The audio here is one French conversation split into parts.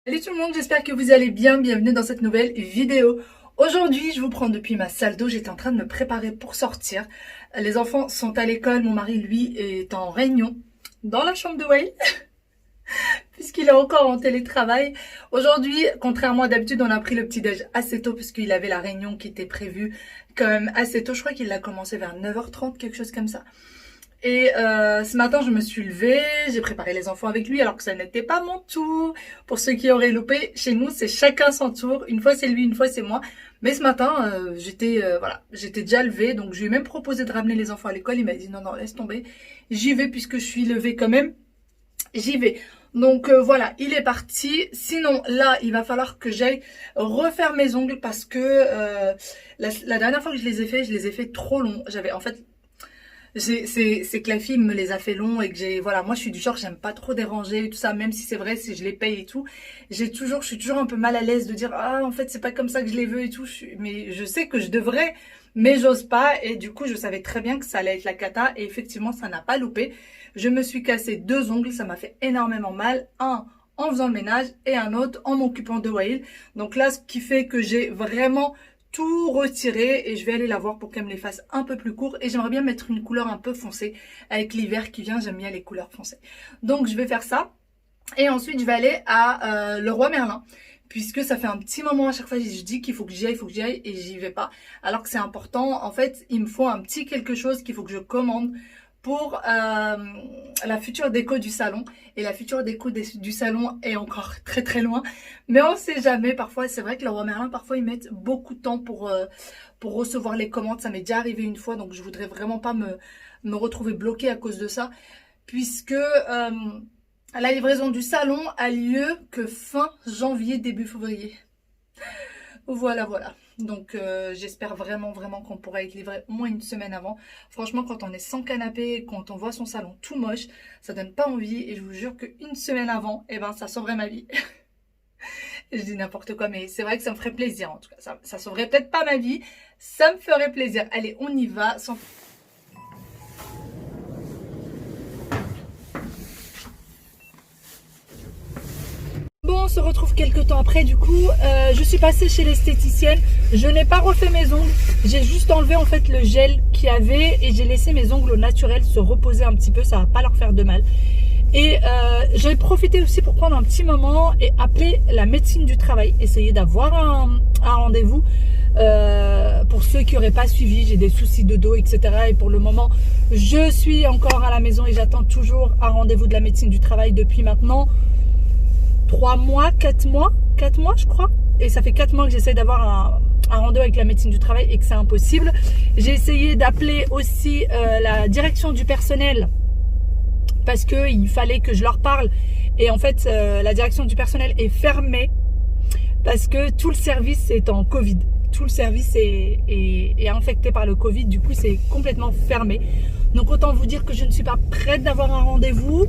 Salut tout le monde, j'espère que vous allez bien, bienvenue dans cette nouvelle vidéo. Aujourd'hui, je vous prends depuis ma salle d'eau, j'étais en train de me préparer pour sortir. Les enfants sont à l'école, mon mari lui est en réunion dans la chambre de Wayne, puisqu'il est encore en télétravail. Aujourd'hui, contrairement à d'habitude, on a pris le petit-déj assez tôt, puisqu'il avait la réunion qui était prévue quand même assez tôt. Je crois qu'il a commencé vers 9h30, quelque chose comme ça. Et ce matin, je me suis levée, j'ai préparé les enfants avec lui, alors que ça n'était pas mon tour. Pour ceux qui auraient loupé, chez nous, c'est chacun son tour. Une fois c'est lui, une fois c'est moi. Mais ce matin, j'étais déjà levée, donc je lui ai même proposé de ramener les enfants à l'école. Il m'a dit non, non, laisse tomber. J'y vais puisque je suis levée quand même. J'y vais. Donc voilà, il est parti. Sinon, là, il va falloir que j'aille refaire mes ongles parce que la dernière fois que je les ai fait trop longs. J'avais en fait c'est que la fille me les a fait longs et que voilà, moi je suis du genre, j'aime pas trop déranger et tout ça, même si c'est vrai, si je les paye et tout, je suis toujours un peu mal à l'aise de dire, ah, en fait, c'est pas comme ça que je les veux et tout, mais je sais que je devrais, mais j'ose pas, et du coup, je savais très bien que ça allait être la cata, et effectivement, ça n'a pas loupé. Je me suis cassé 2 ongles, ça m'a fait énormément mal, un en faisant le ménage et un autre en m'occupant de Wael. Donc là, ce qui fait que j'ai vraiment tout retirer et je vais aller la voir pour qu'elle me les fasse un peu plus courts et j'aimerais bien mettre une couleur un peu foncée avec l'hiver qui vient, j'aime bien les couleurs foncées. Donc je vais faire ça et ensuite je vais aller à Leroy Merlin puisque ça fait un petit moment à chaque fois je dis qu'il faut que j'y aille, et j'y vais pas alors que c'est important. En fait, il me faut un petit quelque chose qu'il faut que je commande pour la future déco du salon. Et la future déco du salon est encore très très loin. Mais on sait jamais. Parfois, c'est vrai que le Leroy Merlin, parfois, ils mettent beaucoup de temps pour recevoir les commandes. Ça m'est déjà arrivé une fois. Donc, je voudrais vraiment pas me retrouver bloquée à cause de ça. Puisque la livraison du salon a lieu que fin janvier, début février. Voilà, voilà. Donc j'espère vraiment qu'on pourra être livré au moins une semaine avant. Franchement, quand on est sans canapé, quand on voit son salon tout moche, ça donne pas envie. Et je vous jure qu'une semaine avant, eh ben, ça sauverait ma vie. Je dis n'importe quoi, mais c'est vrai que ça me ferait plaisir en tout cas. Ça sauverait peut-être pas ma vie, ça me ferait plaisir. Allez, on y va. Bon, on se retrouve quelques temps après. Du coup, je suis passée chez l'esthéticienne. Je n'ai pas refait mes ongles. J'ai juste enlevé en fait le gel qu'il y avait et j'ai laissé mes ongles au naturel se reposer un petit peu. Ça va pas leur faire de mal. Et j'ai profité aussi pour prendre un petit moment et appeler la médecine du travail. Essayer d'avoir un rendez-vous. Pour ceux qui n'auraient pas suivi, j'ai des soucis de dos, etc. Et pour le moment, je suis encore à la maison et j'attends toujours un rendez-vous de la médecine du travail depuis maintenant 3 mois, 4 mois je crois. Et ça fait 4 mois que j'essaie d'avoir un rendez-vous avec la médecine du travail et que c'est impossible. J'ai essayé d'appeler aussi la direction du personnel parce qu'il fallait que je leur parle. Et en fait, la direction du personnel est fermée parce que tout le service est en Covid. Tout le service est infecté par le Covid. Du coup, c'est complètement fermé. Donc autant vous dire que je ne suis pas prête d'avoir un rendez-vous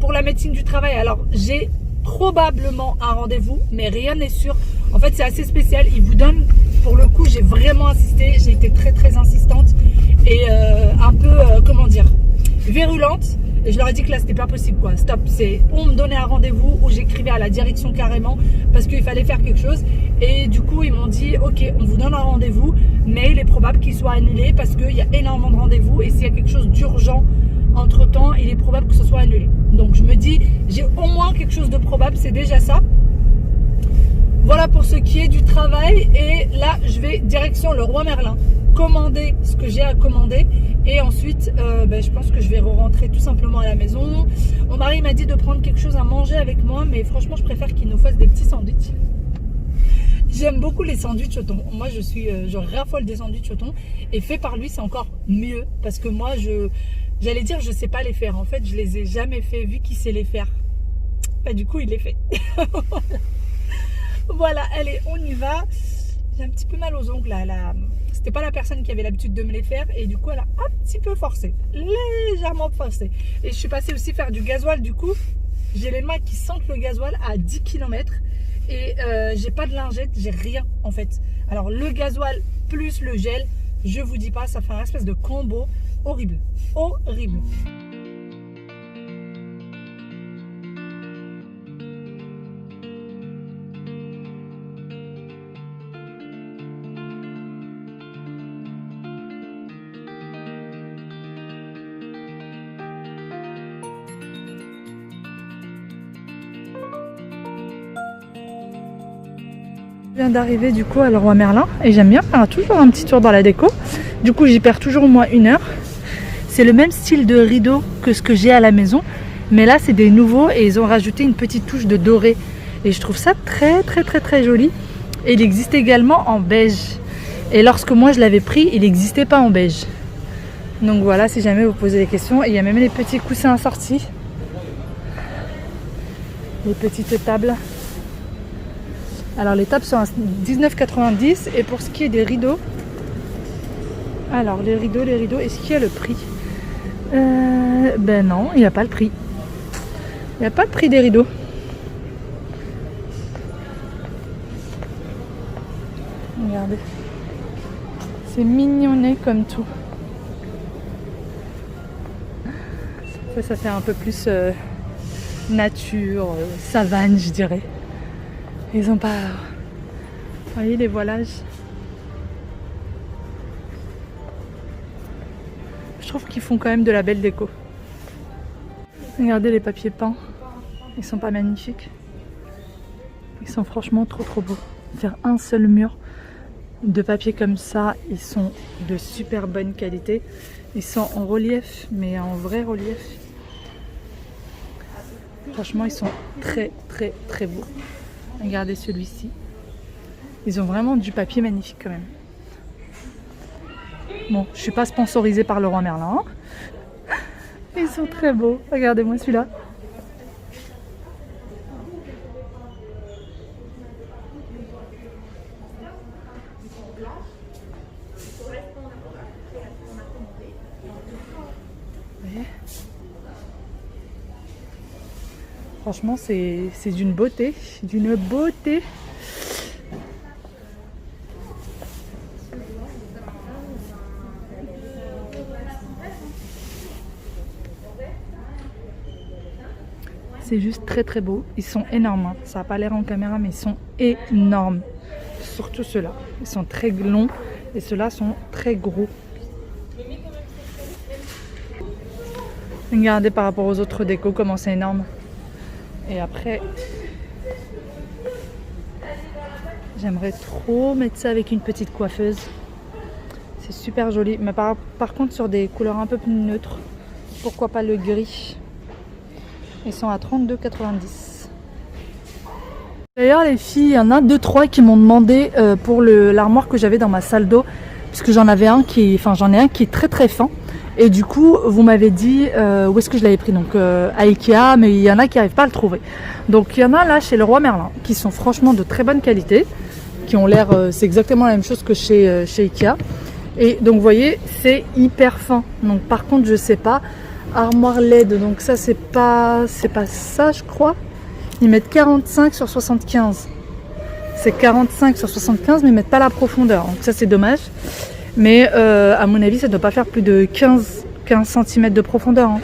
pour la médecine du travail. Alors j'ai probablement un rendez-vous, mais rien n'est sûr. En fait, c'est assez spécial. Ils vous donnent, pour le coup, j'ai vraiment insisté. J'ai été très très insistante et un peu, comment dire, virulente. Et je leur ai dit que là c'était pas possible quoi, stop, on me donnait un rendez-vous où j'écrivais à la direction carrément parce qu'il fallait faire quelque chose. Et du coup ils m'ont dit ok, on vous donne un rendez-vous, mais il est probable qu'il soit annulé parce qu'il y a énormément de rendez-vous et s'il y a quelque chose d'urgent entre temps, il est probable que ce soit annulé. Donc je me dis, j'ai au moins quelque chose de probable, c'est déjà ça. Voilà pour ce qui est du travail. Et là je vais direction le Leroy Merlin commander ce que j'ai à commander et ensuite je pense que je vais rentrer tout simplement à la maison. Mon mari m'a dit de prendre quelque chose à manger avec moi, mais franchement je préfère qu'il nous fasse des petits sandwichs. J'aime beaucoup les sandwichs au thon. Moi je raffole des sandwichs au thon et fait par lui c'est encore mieux parce que moi j'allais dire je sais pas les faire. En fait je les ai jamais fait vu qu'il sait les faire. Bah, du coup il les fait. Voilà, allez on y va. J'ai un petit peu mal aux ongles là. C'était pas la personne qui avait l'habitude de me les faire et du coup elle a un petit peu forcé, légèrement forcé. Et je suis passée aussi faire du gasoil. Du coup j'ai les mains qui sentent le gasoil à 10 km et j'ai pas de lingette, j'ai rien en fait. Alors le gasoil plus le gel, je vous dis pas, ça fait un espèce de combo horrible, horrible. Je viens d'arriver du coup à Leroy Merlin et j'aime bien faire toujours un petit tour dans la déco. Du coup j'y perds toujours au moins 1 heure. C'est le même style de rideau que ce que j'ai à la maison, mais là c'est des nouveaux et ils ont rajouté une petite touche de doré. Et je trouve ça très joli. Et il existe également en beige. Et lorsque moi je l'avais pris, il n'existait pas en beige. Donc voilà, si jamais vous posez des questions. Et il y a même les petits coussins assortis. Les petites tables. Alors les tables sont à 19,90 € et pour ce qui est des rideaux, alors les rideaux, est-ce qu'il y a le prix? Ben non, il n'y a pas le prix. Il n'y a pas le prix des rideaux. Regardez, c'est mignonné comme tout. Ça fait un peu plus nature, savane je dirais. Ils ont pas... Vous voyez les voilages. Je trouve qu'ils font quand même de la belle déco. Regardez les papiers peints. Ils sont pas magnifiques. Ils sont franchement trop beaux. Faire un seul mur de papier comme ça, ils sont de super bonne qualité. Ils sont en relief, mais en vrai relief. Franchement, ils sont très beaux. Regardez celui-ci. Ils ont vraiment du papier magnifique quand même. Bon, je suis pas sponsorisée par Leroy Merlin. Ils sont très beaux. Regardez-moi celui-là. Franchement, c'est d'une beauté, d'une beauté. C'est juste très beau. Ils sont énormes, hein. Ça n'a pas l'air en caméra, mais ils sont énormes. Surtout ceux-là. Ils sont très longs et ceux-là sont très gros. Regardez par rapport aux autres décos comment c'est énorme. Et après, j'aimerais trop mettre ça avec une petite coiffeuse. C'est super joli. Mais par contre sur des couleurs un peu plus neutres. Pourquoi pas le gris. Ils sont à 32,90 €. D'ailleurs les filles, il y en a 2-3 qui m'ont demandé pour l'armoire que j'avais dans ma salle d'eau. Puisque j'en ai un qui est très fin. Et du coup, vous m'avez dit où est-ce que je l'avais pris. Donc à Ikea, mais il y en a qui n'arrivent pas à le trouver. Donc il y en a là chez Leroy Merlin qui sont franchement de très bonne qualité. Qui ont l'air, c'est exactement la même chose que chez Ikea. Et donc vous voyez, c'est hyper fin. Donc par contre, je sais pas. Armoire LED, donc ça c'est pas ça je crois. Ils mettent 45 sur 75. C'est 45 sur 75 mais ils mettent pas la profondeur. Donc ça c'est dommage. Mais à mon avis ça ne doit pas faire plus de 15 cm de profondeur. Hein.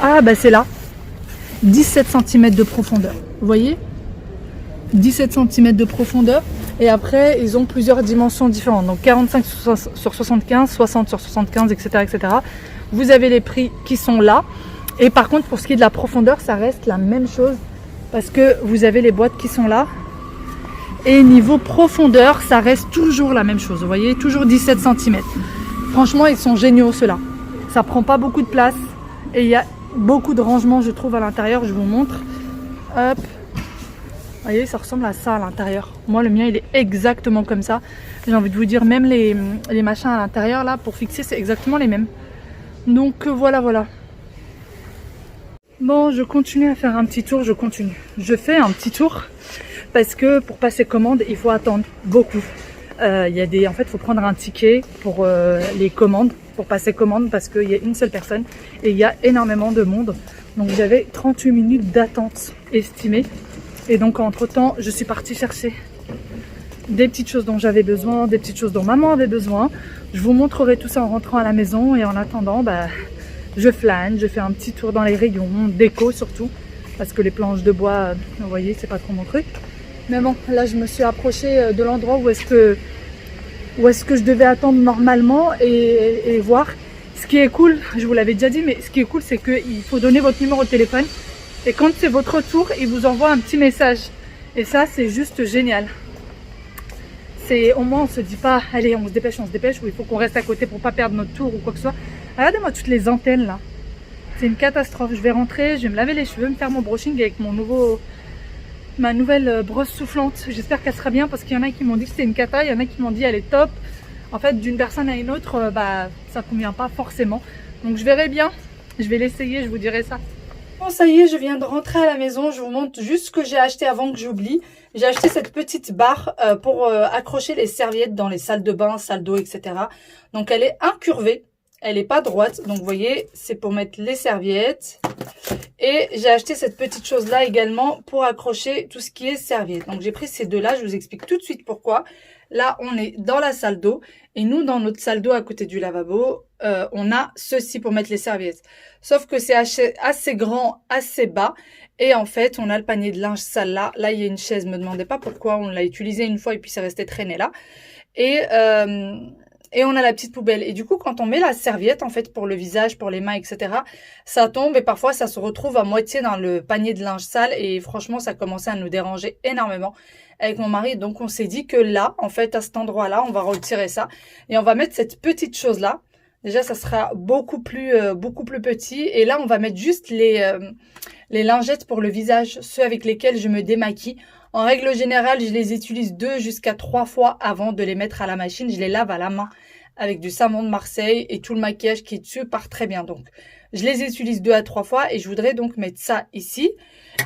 Ah bah c'est là. 17 cm de profondeur. Vous voyez, 17 cm de profondeur. Et après ils ont plusieurs dimensions différentes. Donc 45 sur 75, 60 sur 75, etc. Vous avez les prix qui sont là. Et par contre, pour ce qui est de la profondeur, ça reste la même chose. Parce que vous avez les boîtes qui sont là. Et niveau profondeur, ça reste toujours la même chose. Vous voyez, toujours 17 cm. Franchement, ils sont géniaux ceux-là. Ça prend pas beaucoup de place. Et il y a beaucoup de rangement, je trouve, à l'intérieur. Je vous montre. Hop. Vous voyez, ça ressemble à ça à l'intérieur. Moi, le mien, il est exactement comme ça. J'ai envie de vous dire, même les machins à l'intérieur, là, pour fixer, c'est exactement les mêmes. Donc voilà. Bon, je continue à faire un petit tour, je fais un petit tour parce que pour passer commande, il faut attendre beaucoup. En fait, il faut prendre un ticket pour les commandes, pour passer commande parce qu'il y a une seule personne et il y a énormément de monde. Donc j'avais 38 minutes d'attente estimée. Et donc entre temps, je suis partie chercher des petites choses dont j'avais besoin, des petites choses dont maman avait besoin. Je vous montrerai tout ça en rentrant à la maison et en attendant, je flâne, je fais un petit tour dans les rayons, déco surtout, parce que les planches de bois, vous voyez, c'est pas trop mon truc. Mais bon, là je me suis approchée de l'endroit où est-ce que je devais attendre normalement et voir. Ce qui est cool, je vous l'avais déjà dit, mais ce qui est cool, c'est qu'il faut donner votre numéro de téléphone et quand c'est votre tour, il vous envoie un petit message. Et ça, c'est juste génial. c'est au moins on se dit pas, allez, on se dépêche, ou il faut qu'on reste à côté pour pas perdre notre tour ou quoi que ce soit. Regardez-moi toutes les antennes là. C'est une catastrophe. Je vais rentrer, je vais me laver les cheveux, me faire mon brushing avec ma nouvelle brosse soufflante. J'espère qu'elle sera bien parce qu'il y en a qui m'ont dit que c'était une cata, il y en a qui m'ont dit elle est top. En fait, d'une personne à une autre, ça convient pas forcément. Donc je verrai bien. Je vais l'essayer, je vous dirai ça. Bon, ça y est, je viens de rentrer à la maison. Je vous montre juste ce que j'ai acheté avant que j'oublie. J'ai acheté cette petite barre pour accrocher les serviettes dans les salles de bain, salles d'eau, etc. Donc elle est incurvée. Elle n'est pas droite, donc vous voyez, c'est pour mettre les serviettes. Et j'ai acheté cette petite chose-là également pour accrocher tout ce qui est serviettes. Donc j'ai pris ces deux-là, je vous explique tout de suite pourquoi. Là, on est dans la salle d'eau. Et nous, dans notre salle d'eau à côté du lavabo, on a ceci pour mettre les serviettes. Sauf que c'est assez grand, assez bas. Et en fait, on a le panier de linge sale là. Là, il y a une chaise, ne me demandez pas pourquoi. On l'a utilisé une fois et puis c'est resté traîné là. Et on a la petite poubelle. Et du coup, quand on met la serviette, en fait, pour le visage, pour les mains, etc., ça tombe et parfois, ça se retrouve à moitié dans le panier de linge sale. Et franchement, ça commençait à nous déranger énormément avec mon mari. Donc, on s'est dit que là, en fait, à cet endroit-là, on va retirer ça. Et on va mettre cette petite chose-là. Déjà, ça sera beaucoup plus petit. Et là, on va mettre juste les lingettes pour le visage, ceux avec lesquels je me démaquille. En règle générale, je les utilise 2 jusqu'à 3 fois avant de les mettre à la machine. Je les lave à la main avec du savon de Marseille et tout le maquillage qui est dessus part très bien. Donc, je les utilise 2 à 3 fois et je voudrais donc mettre ça ici.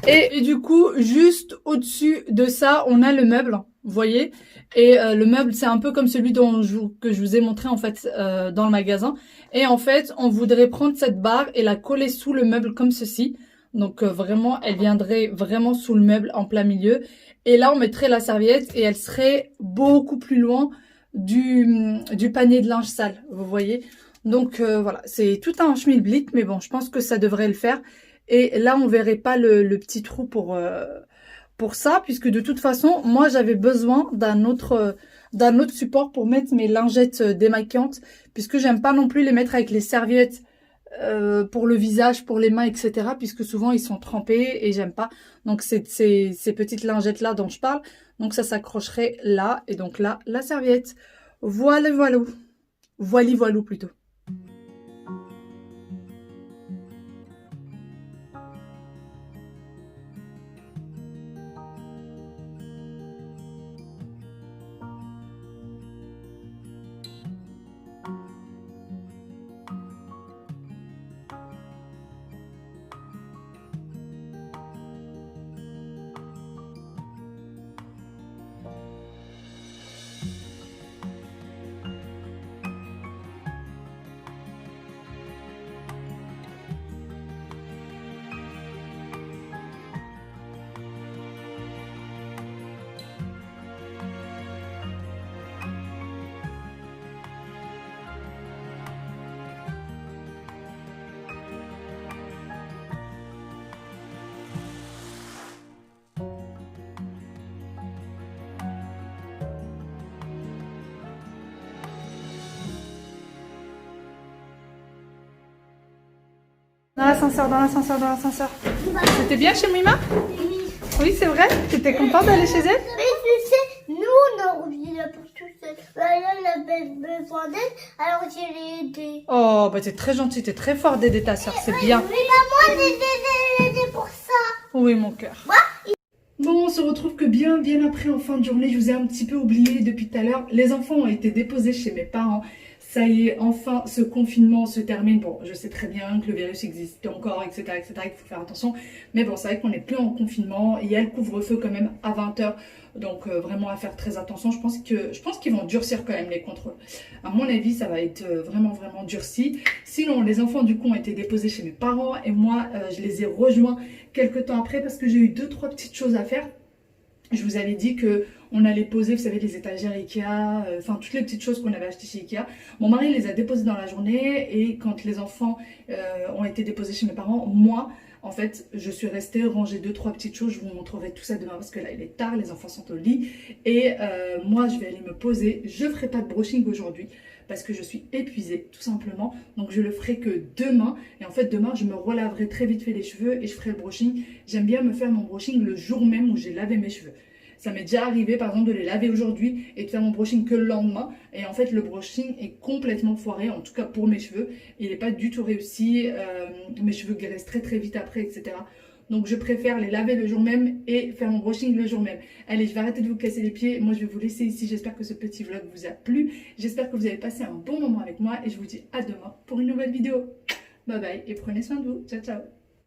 Et du coup, juste au-dessus de ça, on a le meuble, vous voyez. Et le meuble, c'est un peu comme celui que je vous ai montré en fait dans le magasin. Et en fait, on voudrait prendre cette barre et la coller sous le meuble comme ceci. Donc vraiment, elle viendrait vraiment sous le meuble en plein milieu. Et là, on mettrait la serviette et elle serait beaucoup plus loin du panier de linge sale, vous voyez. Donc voilà, c'est tout un schmilblick, mais bon, je pense que ça devrait le faire. Et là, on verrait pas le petit trou pour ça, puisque de toute façon, moi, j'avais besoin d'un autre support pour mettre mes lingettes démaquillantes, puisque j'aime pas non plus les mettre avec les serviettes pour le visage, pour les mains, etc. Puisque souvent, ils sont trempés et j'aime pas. Donc, c'est ces petites lingettes-là dont je parle. Donc, ça s'accrocherait là. Et donc là, la serviette. Voilà, voilà. Voili, voilou plutôt. Dans l'ascenseur, dans l'ascenseur, dans l'ascenseur. C'était bien chez Mima? Oui, c'est vrai? Tu étais contente d'aller chez elle? Mais tu sais, nous on a oublié la porte tout seul. Là, elle avait besoin d'aide, alors j'ai l'ai aidé. Oh, bah t'es très gentil, t'es très fort d'aider ta soeur, c'est bien. Mais maman, j'ai aidé pour ça. Oui, mon cœur. Bon, on se retrouve que bien après en fin de journée. Je vous ai un petit peu oublié depuis tout à l'heure. Les enfants ont été déposés chez mes parents. Ça y est, enfin, ce confinement se termine. Bon, je sais très bien que le virus existe encore, etc., qu'il faut faire attention. Mais bon, c'est vrai qu'on n'est plus en confinement. Il y a le couvre-feu quand même à 20 h. Donc, vraiment à faire très attention. Je pense qu'ils vont durcir quand même les contrôles. À mon avis, ça va être vraiment durci. Sinon, les enfants, du coup, ont été déposés chez mes parents. Et moi, je les ai rejoints quelques temps après parce que j'ai eu 2-3 petites choses à faire. Je vous avais dit que on allait poser, vous savez, les étagères Ikea, enfin toutes les petites choses qu'on avait achetées chez Ikea. Mon mari les a déposées dans la journée et quand les enfants ont été déposés chez mes parents, moi, en fait, je suis restée ranger 2-3 petites choses. Je vous montrerai tout ça demain parce que là, il est tard, les enfants sont au lit. Et moi, je vais aller me poser. Je ne ferai pas de brushing aujourd'hui parce que je suis épuisée, tout simplement. Donc, je le ferai que demain. Et en fait, demain, je me relaverai très vite fait les cheveux et je ferai le brushing. J'aime bien me faire mon brushing le jour même où j'ai lavé mes cheveux. Ça m'est déjà arrivé par exemple de les laver aujourd'hui et de faire mon brushing que le lendemain. Et en fait le brushing est complètement foiré, en tout cas pour mes cheveux. Il n'est pas du tout réussi, mes cheveux graissent très très vite après, etc. Donc je préfère les laver le jour même et faire mon brushing le jour même. Allez, je vais arrêter de vous casser les pieds. Moi je vais vous laisser ici. J'espère que ce petit vlog vous a plu. J'espère que vous avez passé un bon moment avec moi. Et je vous dis à demain pour une nouvelle vidéo. Bye bye et prenez soin de vous. Ciao ciao.